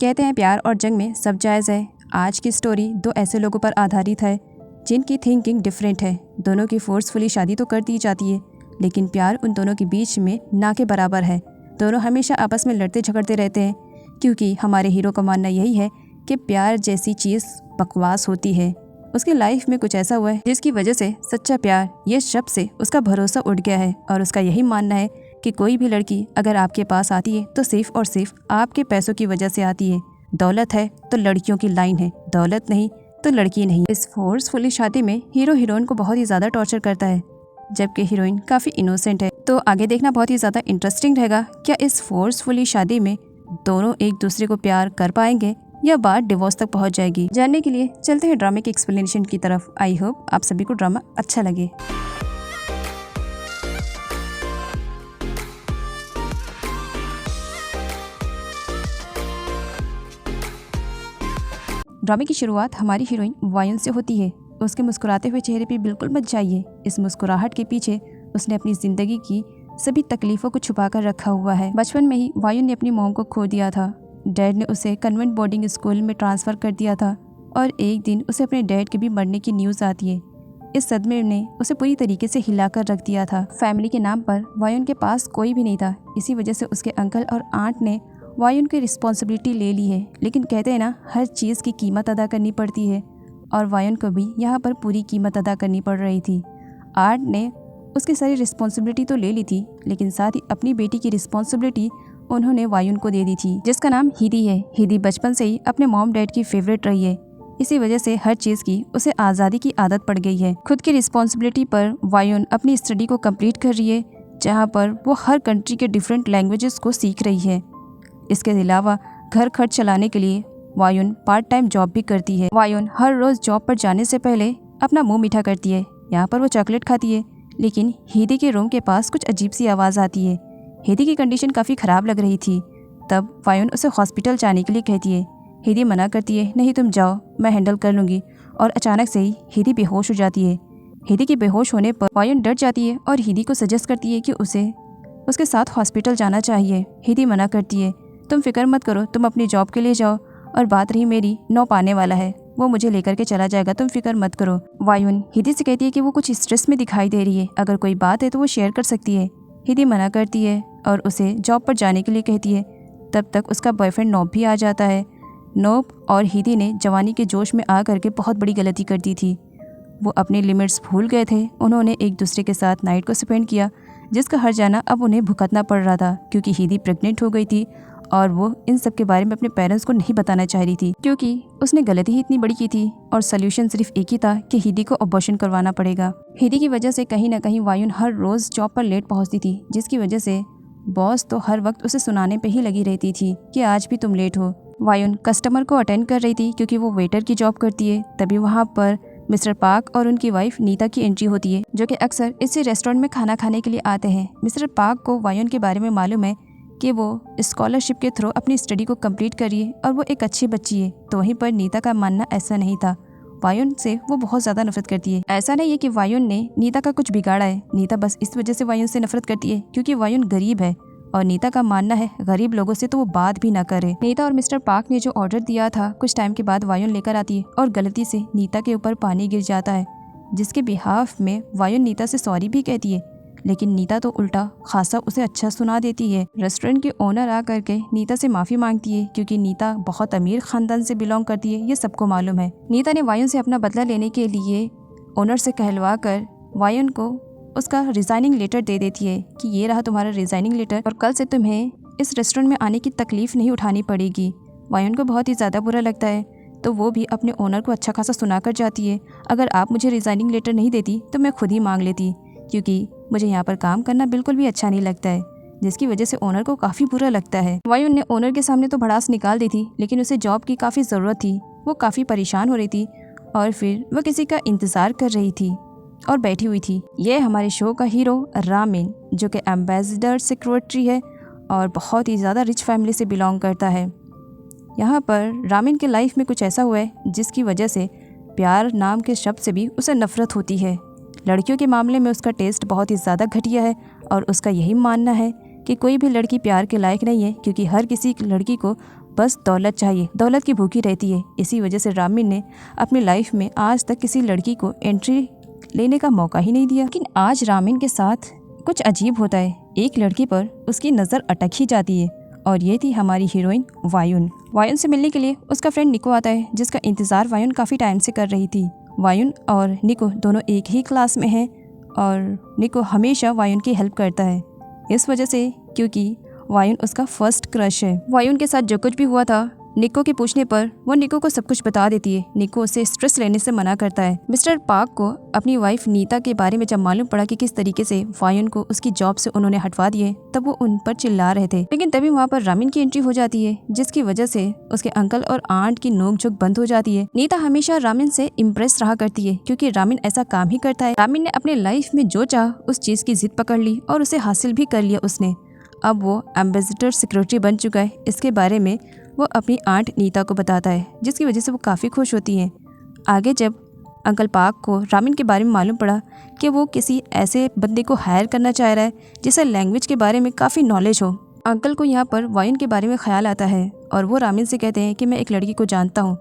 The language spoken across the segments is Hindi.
कहते हैं प्यार और जंग में सब जायज़ है। आज की स्टोरी दो ऐसे लोगों पर आधारित है जिनकी थिंकिंग डिफरेंट है। दोनों की फोर्सफुली शादी तो कर दी जाती है, लेकिन प्यार उन दोनों के बीच में ना के बराबर है। दोनों हमेशा आपस में लड़ते झगड़ते रहते हैं, क्योंकि हमारे हीरो का मानना यही है कि प्यार जैसी चीज़ बकवास होती है। उसकी लाइफ में कुछ ऐसा हुआ है जिसकी वजह से सच्चा प्यार ये शब्द से उसका भरोसा उठ गया है, और उसका यही मानना है कि कोई भी लड़की अगर आपके पास आती है तो सिर्फ और सिर्फ आपके पैसों की वजह से आती है। दौलत है तो लड़कियों की लाइन है, दौलत नहीं तो लड़की नहीं। इस फोर्सफुली शादी में हीरो हीरोइन को बहुत ही ज़्यादा टॉर्चर करता है, जबकि हीरोइन काफ़ी इनोसेंट है। तो आगे देखना बहुत ही ज़्यादा इंटरेस्टिंग रहेगा। क्या इस फोर्सफुली शादी में दोनों एक दूसरे को प्यार कर पाएंगे या बात डिवोर्स तक पहुंच जाएगी? जानने के लिए चलते हैं ड्रामे के एक्सप्लेनेशन की तरफ। आई होप आप सभी को ड्रामा अच्छा लगे। ड्रामे की शुरुआत हमारी हीरोइन वायुन से होती है। उसके मुस्कुराते हुए चेहरे पे बिल्कुल मत जाइए। इस मुस्कुराहट के पीछे उसने अपनी जिंदगी की सभी तकलीफों को छुपा कर रखा हुआ है। बचपन में ही वायुन ने अपनी मॉम को खो दिया था। डैड ने उसे कन्वेंट बोर्डिंग स्कूल में ट्रांसफ़र कर दिया था, और एक दिन उसे अपने डैड के भी मरने की न्यूज़ आती है। इस सदमे ने उसे पूरी तरीके से हिलाकर रख दिया था। फैमिली के नाम पर वायुन के पास कोई भी नहीं था। इसी वजह से उसके अंकल और आंट ने वायुन की रिस्पॉन्सिबिलिटी ले ली है। लेकिन कहते हैं ना, हर चीज़ की कीमत अदा करनी पड़ती है, और वायुन को भी यहाँ पर पूरी कीमत अदा करनी पड़ रही थी। आर्ट ने उसकी सारी रिस्पॉन्सिबिलिटी तो ले ली थी, लेकिन साथ ही अपनी बेटी की रिस्पॉन्सिबिलिटी उन्होंने वायुन को दे दी थी, जिसका नाम हिदी है। हिदी बचपन से ही अपने मॉम डैड की फेवरेट रही है। इसी वजह से हर चीज़ की उसे आज़ादी की आदत पड़ गई है। खुद की रिस्पॉन्सिबिलिटी पर वायुन अपनी स्टडी को कंप्लीट कर रही है, जहाँ पर वो हर कंट्री के डिफरेंट लैंग्वेजेस को सीख रही है। इसके अलावा घर खर्च चलाने के लिए वायुन पार्ट टाइम जॉब भी करती है। वायुन हर रोज़ जॉब पर जाने से पहले अपना मुंह मीठा करती है। यहाँ पर वो चॉकलेट खाती है, लेकिन हिदी के रूम के पास कुछ अजीब सी आवाज़ आती है। हिदी की कंडीशन काफ़ी ख़राब लग रही थी। तब वायुन उसे हॉस्पिटल जाने के लिए कहती है। हिदी मना करती है, नहीं तुम जाओ, मैं हैंडल कर लूँगी। और अचानक से ही हिदी बेहोश हो जाती है। हिदी के बेहोश होने पर वायुन डर जाती है और हिदी को सजेस्ट करती है कि उसे उसके साथ हॉस्पिटल जाना चाहिए। हिदी मना करती है, तुम फिक्र मत करो, तुम अपनी जॉब के लिए जाओ, और बात रही मेरी, नौप आने वाला है, वो मुझे लेकर के चला जाएगा, तुम फिक्र मत करो। वायुन हिदी से कहती है कि वो कुछ स्ट्रेस में दिखाई दे रही है, अगर कोई बात है तो वो शेयर कर सकती है। हिदी मना करती है और उसे जॉब पर जाने के लिए कहती है। तब तक उसका बॉयफ्रेंड नोप भी आ जाता है। नोप और हिदी ने जवानी के जोश में आ करके बहुत बड़ी गलती कर दी थी। वो अपने लिमिट्स भूल गए थे। उन्होंने एक दूसरे के साथ नाइट को स्पेंड किया, जिसका हर जाना अब उन्हें भुगतना पड़ रहा था, क्योंकि हिदी प्रेग्नेंट हो गई थी और वो इन सब के बारे में अपने पेरेंट्स को नहीं बताना चाह रही थी, क्योंकि उसने गलती ही इतनी बड़ी की थी और सोल्यूशन सिर्फ एक ही था कि हिदी को अबॉर्शन करवाना पड़ेगा। हिदी की वजह से कहीं ना कहीं वायुन हर रोज़ जॉब पर लेट पहुंचती थी, जिसकी वजह से बॉस तो हर वक्त उसे सुनाने पे ही लगी रहती थी कि आज भी तुम लेट हो। वायुन कस्टमर को अटेंड कर रही थी, क्योंकि वो वेटर की जॉब करती है। तभी वहाँ पर मिस्टर पार्क और उनकी वाइफ नीता की एंट्री होती है, जो कि अक्सर इसी रेस्टोरेंट में खाना खाने के लिए आते हैं। मिस्टर पार्क को वायुन के बारे में मालूम है कि वो स्कॉलरशिप के थ्रू अपनी स्टडी को कंप्लीट कर रही है और वो एक अच्छी बच्ची है। तो वहीं पर नीता का मानना ऐसा नहीं था। वायुन से वो बहुत ज़्यादा नफरत करती है। ऐसा नहीं है कि वायुन ने नीता का कुछ बिगाड़ा है, नीता बस इस वजह से वायुन से नफरत करती है क्योंकि वायुन गरीब है, और नीता का मानना है गरीब लोगों से तो वो बात भी ना करे। नीता और मिस्टर पार्क ने जो ऑर्डर दिया था, कुछ टाइम के बाद वायुन लेकर आती है और गलती से नीता के ऊपर पानी गिर जाता है, जिसके बिहाफ में वायुन नीता से सॉरी भी कहती है, लेकिन नीता तो उल्टा खासा उसे अच्छा सुना देती है। रेस्टोरेंट की ओनर आ करके नीता से माफ़ी मांगती है, क्योंकि नीता बहुत अमीर खानदान से बिलोंग करती है, ये सबको मालूम है। नीता ने वायुन से अपना बदला लेने के लिए ओनर से कहलवा कर वायुन को उसका रिज़ाइनिंग लेटर दे देती है कि ये रहा तुम्हारा रिज़ाइनिंग लेटर, और कल से तुम्हें इस रेस्टोरेंट में आने की तकलीफ़ नहीं उठानी पड़ेगी। वायुन को बहुत ही ज़्यादा बुरा लगता है, तो वो भी अपने ओनर को अच्छा खासा सुना कर जाती है, अगर आप मुझे रिज़ाइनिंग लेटर नहीं देती तो मैं खुद ही मांग लेती, क्योंकि मुझे यहाँ पर काम करना बिल्कुल भी अच्छा नहीं लगता है, जिसकी वजह से ओनर को काफ़ी बुरा लगता है। वायुन ने ओनर के सामने तो भड़ास निकाल दी थी, लेकिन उसे जॉब की काफ़ी ज़रूरत थी। वो काफ़ी परेशान हो रही थी और फिर वह किसी का इंतज़ार कर रही थी और बैठी हुई थी। ये हमारे शो का हीरो रामिन, जो कि एम्बेसडर सेक्रेटरी है और बहुत ही ज़्यादा रिच फैमिली से बिलोंग करता है। यहाँ पर रामिन के लाइफ में कुछ ऐसा हुआ है जिसकी वजह से प्यार नाम के शब्द से भी उसे नफ़रत होती है। लड़कियों के मामले में उसका टेस्ट बहुत ही ज़्यादा घटिया है और उसका यही मानना है कि कोई भी लड़की प्यार के लायक नहीं है, क्योंकि हर किसी लड़की को बस दौलत चाहिए, दौलत की भूखी रहती है। इसी वजह से रामिन ने अपनी लाइफ में आज तक किसी लड़की को एंट्री लेने का मौका ही नहीं दिया। लेकिन आज रामिन के साथ कुछ अजीब होता है। एक लड़की पर उसकी नज़र अटक ही जाती है और ये थी हमारी हीरोइन वायुन। वायुन से मिलने के लिए उसका फ्रेंड निको आता है, जिसका इंतज़ार वायुन काफ़ी टाइम से कर रही थी। वायुन और निको दोनों एक ही क्लास में हैं और निको हमेशा वायुन की हेल्प करता है, इस वजह से क्योंकि वायुन उसका फर्स्ट क्रश है। वायुन के साथ जो कुछ भी हुआ था, निको के पूछने पर वो निको को सब कुछ बता देती है। निको उसे स्ट्रेस लेने से मना करता है। मिस्टर पार्क को अपनी वाइफ नीता के बारे में जब मालूम पड़ा कि किस तरीके से वायुन को उसकी जॉब से उन्होंने हटवा दिए, तब वो उन पर चिल्ला रहे थे। लेकिन तभी वहाँ पर रामिन की एंट्री हो जाती है, जिसकी वजह से उसके अंकल और आंट की नोकझोंक बंद हो जाती है। नीता हमेशा रामिन से इम्प्रेस रहा करती है, क्योंकि रामिन ऐसा काम ही करता है। रामिन ने अपने लाइफ में जो चाह उस चीज की जिद पकड़ ली और उसे हासिल भी कर लिया उसने। अब वो एम्बेसडर सिक्योरिटी बन चुका है। इसके बारे में वो अपनी आंट नीता को बताता है, जिसकी वजह से वो काफ़ी खुश होती हैं। आगे जब अंकल पार्क को रामिन के बारे में मालूम पड़ा कि वो किसी ऐसे बंदे को हायर करना चाह रहा है जिसे लैंग्वेज के बारे में काफ़ी नॉलेज हो, अंकल को यहाँ पर वायुन के बारे में ख्याल आता है और वो रामिन से कहते हैं कि मैं एक लड़की को जानता हूँ,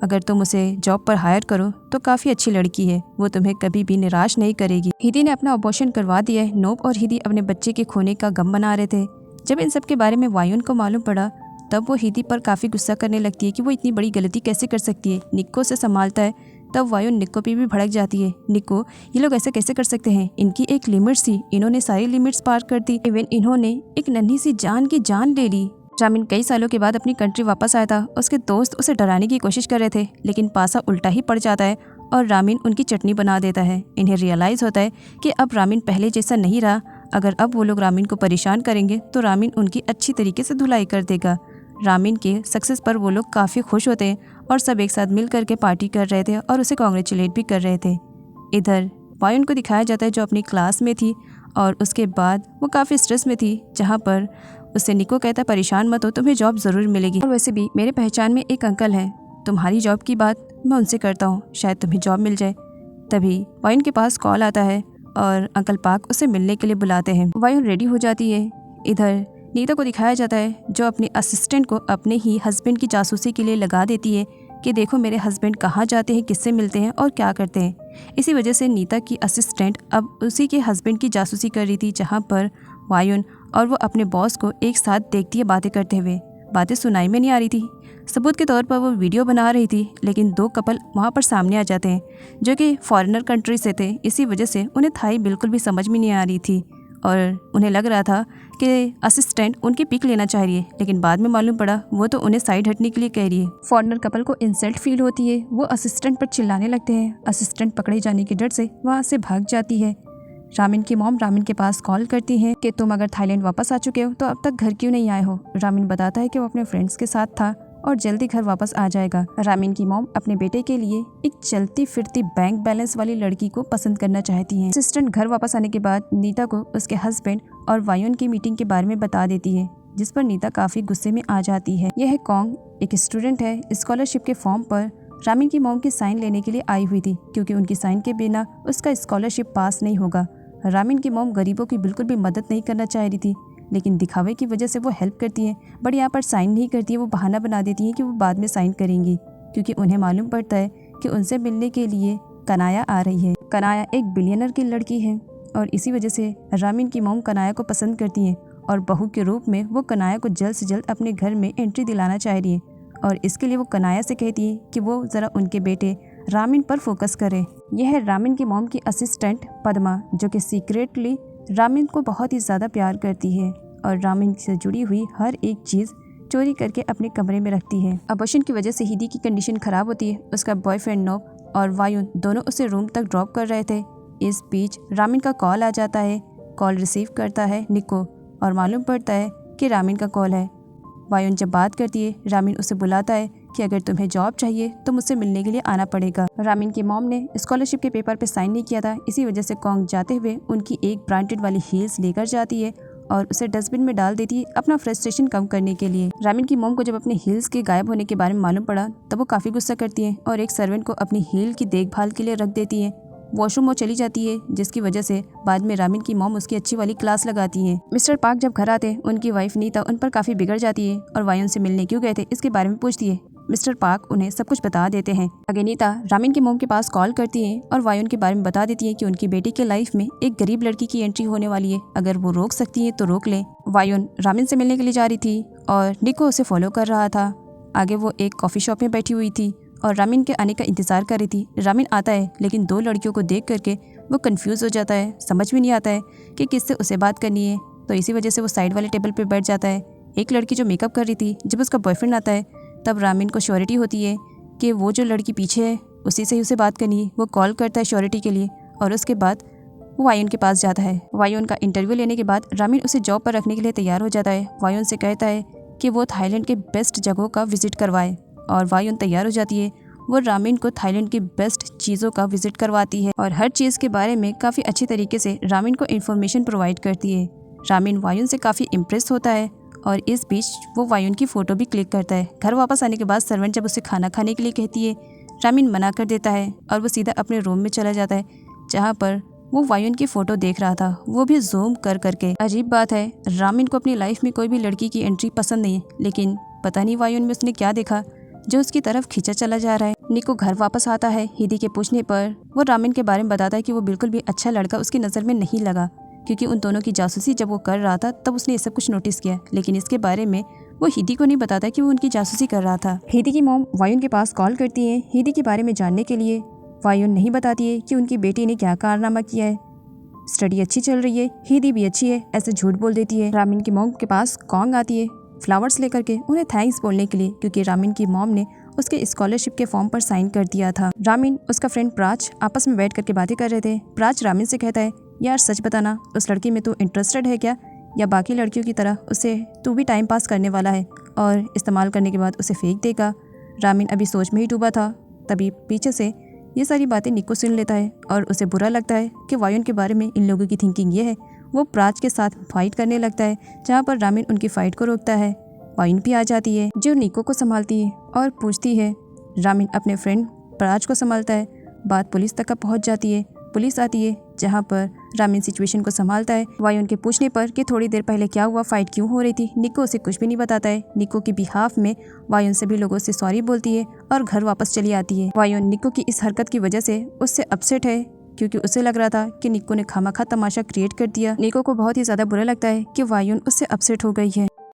अगर तुम उसे जॉब पर हायर करो तो काफ़ी अच्छी लड़की है, वो तुम्हें कभी भी निराश नहीं करेगी। हिदी ने अपना अबॉर्शन करवा दिया है। नोप और हिदी अपने बच्चे के खोने का गम बना रहे थे। जब इन सब के बारे में वायुन को मालूम पड़ा, तब वो हिदी पर काफ़ी गुस्सा करने लगती है कि वो इतनी बड़ी गलती कैसे कर सकती है। निक्को से संभालता है, तब वायुन निक्को पे भी भड़क जाती है। निक्को, ये लोग ऐसे कैसे कर सकते हैं, इनकी एक लिमिट थी, इन्होंने सारी लिमिट्स पार कर दी, इवन इन्होंने एक नन्ही सी जान की जान ले ली। रामिन कई सालों के बाद अपनी कंट्री वापस आया था। उसके दोस्त उसे डराने की कोशिश कर रहे थे, लेकिन पासा उल्टा ही पड़ जाता है और रामिन उनकी चटनी बना देता है। इन्हें रियलाइज़ होता है कि अब रामिन पहले जैसा नहीं रहा। अगर अब वो लोग रामिन को परेशान करेंगे तो रामिन उनकी अच्छी तरीके से धुलाई कर देगा। रामिन के सक्सेस पर वो लोग काफ़ी खुश होते हैं और सब एक साथ मिल करके पार्टी कर रहे थे और उसे कॉन्ग्रेचुलेट भी कर रहे थे। इधर वायुन को दिखाया जाता है जो अपनी क्लास में थी और उसके बाद वो काफ़ी स्ट्रेस में थी, जहाँ पर उससे निको कहता है परेशान मत हो, तुम्हें जॉब ज़रूर मिलेगी, और वैसे भी मेरे पहचान में एक अंकल हैं, तुम्हारी जॉब की बात मैं उनसे करता हूँ, शायद तुम्हें जॉब मिल जाए। तभी वायुन के पास कॉल आता है और अंकल पार्क उसे मिलने के लिए बुलाते हैं। वायुन रेडी हो जाती है। इधर नीता को दिखाया जाता है जो अपने असिस्टेंट को अपने ही हस्बैंड की जासूसी के लिए लगा देती है कि देखो मेरे हस्बैंड कहाँ जाते हैं, किससे मिलते हैं और क्या करते हैं। इसी वजह से नीता की असिस्टेंट अब उसी के हस्बैंड की जासूसी कर रही थी, जहाँ पर वायुन और वो अपने बॉस को एक साथ देखती है बातें करते हुए। बातें सुनाई में नहीं आ रही थी, सबूत के तौर पर वो वीडियो बना रही थी, लेकिन दो कपल वहाँ पर सामने आ जाते हैं जो कि फॉरेनर कंट्री से थे। इसी वजह से उन्हें थाई बिल्कुल भी समझ में नहीं आ रही थी और उन्हें लग रहा था कि असिस्टेंट उनकी पिक लेना चाह रही है, लेकिन बाद में मालूम पड़ा वो तो उन्हें साइड हटने के लिए कह रही है। फॉरेनर कपल को इंसल्ट फील होती है, वो असिस्टेंट पर चिल्लाने लगते हैं। असिस्टेंट पकड़े जाने के डर से वहाँ से भाग जाती है। रामिन की मॉम रामिन के पास कॉल करती हैं कि तुम अगर थाईलैंड वापस आ चुके हो तो अब तक घर क्यों नहीं आए हो। रामिन बताता है कि वो अपने फ्रेंड्स के साथ था और जल्दी घर वापस आ जाएगा। रामिन की मॉम अपने बेटे के लिए एक चलती फिरती बैंक बैलेंस वाली लड़की को पसंद करना चाहती हैं। असिस्टेंट घर वापस आने के बाद नीता को उसके हस्बैंड और वायुन की मीटिंग के बारे में बता देती है, जिस पर नीता काफ़ी गुस्से में आ जाती है। यह कॉन्ग एक स्टूडेंट है, स्कॉलरशिप के फॉर्म पर रामिन की मॉम की साइन लेने के लिए आई हुई थी, क्योंकि उनकी साइन के बिना उसका स्कॉलरशिप पास नहीं होगा। रामिन की मॉम गरीबों की बिल्कुल भी मदद नहीं करना चाह रही थी, लेकिन दिखावे की वजह से वो हेल्प करती हैं, बट यहाँ पर साइन नहीं करती है। वो बहाना बना देती हैं कि वो बाद में साइन करेंगी, क्योंकि उन्हें मालूम पड़ता है कि उनसे मिलने के लिए कनाया आ रही है। कनाया एक बिलियनर की लड़की है और इसी वजह से रामिन की मॉम कनाया को पसंद करती हैं और बहू के रूप में वो कनाया को जल्द से जल्द अपने घर में एंट्री दिलाना चाह रही है। और इसके लिए वो कनाया से कहती है कि वो ज़रा उनके बेटे रामिन पर फोकस करे। यह है रामिन की मॉम की असिस्टेंट पद्मा, जो कि सीक्रेटली रामिन को बहुत ही ज़्यादा प्यार करती है और रामिन से जुड़ी हुई हर एक चीज़ चोरी करके अपने कमरे में रखती है। अबॉर्शन की वजह से हिदी की कंडीशन ख़राब होती है। उसका बॉयफ्रेंड नोप और वायुन दोनों उसे रूम तक ड्रॉप कर रहे थे। इस बीच रामिन का कॉल आ जाता है। कॉल रिसीव करता है निको और मालूम पड़ता है कि रामिन का कॉल है। वायुन जब बात करती है, रामिन उसे बुलाता है कि अगर तुम्हें जॉब चाहिए तो मुझसे मिलने के लिए आना पड़ेगा। रामिन की मॉम ने स्कॉलरशिप के पेपर पे साइन नहीं किया था, इसी वजह से कॉन्ग जाते हुए उनकी एक ब्रांडेड वाली हील्स लेकर जाती है और उसे डस्टबिन में डाल देती है अपना फ्रस्ट्रेशन कम करने के लिए। रामिन की मॉम को जब अपने हील्स के गायब होने के बारे में मालूम पड़ा तब वो काफ़ी गुस्सा करती है और एक सर्वेंट को अपनी हील की देखभाल के लिए रख देती है। वॉशरूम वो चली जाती है, जिसकी वजह से बाद में रामिन की मॉम उसकी अच्छी वाली क्लास लगाती है। मिस्टर पार्क जब घर आते हैं, उनकी वाइफ नीता उन पर काफी बिगड़ जाती है और वायुन से मिलने क्यों गए थे इसके बारे में पूछती है। मिस्टर पार्क उन्हें सब कुछ बता देते हैं। आगे नीता रामिन की मॉम के पास कॉल करती है और वायुन के बारे में बता देती है कि उनकी बेटी के लाइफ में एक गरीब लड़की की एंट्री होने वाली है, अगर वो रोक सकती है तो रोक ले। वायुन रामिन से मिलने के लिए जा रही थी और निको उसे फॉलो कर रहा था। आगे वो एक कॉफी शॉप में बैठी हुई थी और रामिन के आने का इंतजार कर रही थी। रामिन आता है, लेकिन दो लड़कियों को देख करके वो कंफ्यूज हो जाता है, समझ भी नहीं आता है कि किससे उसे बात करनी है, तो इसी वजह से वो साइड वाले टेबल पे बैठ जाता है। एक लड़की जो मेकअप कर रही थी, जब उसका बॉयफ्रेंड आता है तब रामिन को श्योरिटी होती है कि वो जो लड़की पीछे है उसी से ही उसे बात करनी है। वो कॉल करता है श्योरिटी के लिए और उसके बाद वो वायुन के पास जाता है। वायुन का इंटरव्यू लेने के बाद रामिन उसे जॉब पर रखने के लिए तैयार हो जाता है। वायुन से कहता है कि वो थाईलैंड के बेस्ट जगहों का विजिट करवाए और वायुन तैयार हो जाती है। वो रामिन को थाईलैंड की बेस्ट चीज़ों का विजिट करवाती है और हर चीज़ के बारे में काफ़ी अच्छी तरीके से रामिन को इन्फॉर्मेशन प्रोवाइड करती है। रामिन वायुन से काफ़ी इम्प्रेस होता है और इस बीच वो वायुन की फ़ोटो भी क्लिक करता है। घर वापस आने के बाद सर्वेंट जब उसे खाना खाने के लिए कहती है, रामिन मना कर देता है और वो सीधा अपने रूम में चला जाता है, जहाँ पर वो वायुन की फ़ोटो देख रहा था, वो भी जूम कर करके। अजीब बात है, रामिन को अपनी लाइफ में कोई भी लड़की की एंट्री पसंद नहीं है, लेकिन पता नहीं वायुन में उसने क्या देखा जो उसकी तरफ खींचा चला जा रहा है। निको घर वापस आता है। हिदी के पूछने पर वो रामिन के बारे में बताता है कि वो बिल्कुल भी अच्छा लड़का उसकी नज़र में नहीं लगा, क्योंकि उन दोनों की जासूसी जब वो कर रहा था तब उसने ये सब कुछ नोटिस किया, लेकिन इसके बारे में वो हिदी को नहीं बताता कि वो उनकी जासूसी कर रहा था। हिदी की मॉम वायुन के पास कॉल करती है हिदी के बारे में जानने के लिए। वायुन नहीं बताती है कि उनकी बेटी ने क्या कारनामा किया है। स्टडी अच्छी चल रही है, हिदी भी अच्छी है, ऐसे झूठ बोल देती है। रामिन की मॉम के पास कॉन्ग आती है फ्लावर्स लेकर के उन्हें थैंक्स बोलने के लिए, क्योंकि रामिन की मॉम ने उसके स्कॉलरशिप के फॉर्म पर साइन कर दिया था। रामिन उसका फ्रेंड प्राच आपस में बैठ करके बातें कर रहे थे। प्राच रामिन से कहता है, यार सच बताना, उस लड़की में तू इंटरेस्टेड है क्या, या बाकी लड़कियों की तरह उसे तू भी टाइम पास करने वाला है और इस्तेमाल करने के बाद उसे फेंक देगा। रामिन अभी सोच में ही डूबा था, तभी पीछे से ये सारी बातें निको सुन लेता है और उसे बुरा लगता है कि वायुन के बारे में इन लोगों की थिंकिंग ये है। वो प्राच के साथ फाइट करने लगता है, जहाँ पर रामिन उनकी फाइट को रोकता है। वायुन भी आ जाती है जो निको को संभालती है और पूछती है। रामिन अपने फ्रेंड प्राच को संभालता है। बात पुलिस तक पहुँच जाती है। पुलिस आती है, जहाँ पर रामिन सिचुएशन को संभालता है। वायुन के पूछने पर कि थोड़ी देर पहले क्या हुआ, फाइट क्यों हो रही थी, निको उसे कुछ भी नहीं बताता है। निको की बिहाफ में वायुन सभी लोगों से सॉरी बोलती है और घर वापस चली आती है। वायुन निको की इस हरकत की वजह से उससे अपसेट है, क्योंकि उसे लग रहा था कि निको ने खामखा तमाशा क्रिएट कर दिया। निको को बहुत ही ज्यादा बुरा लगता है कि वायुन उससे अपसेट हो गई है।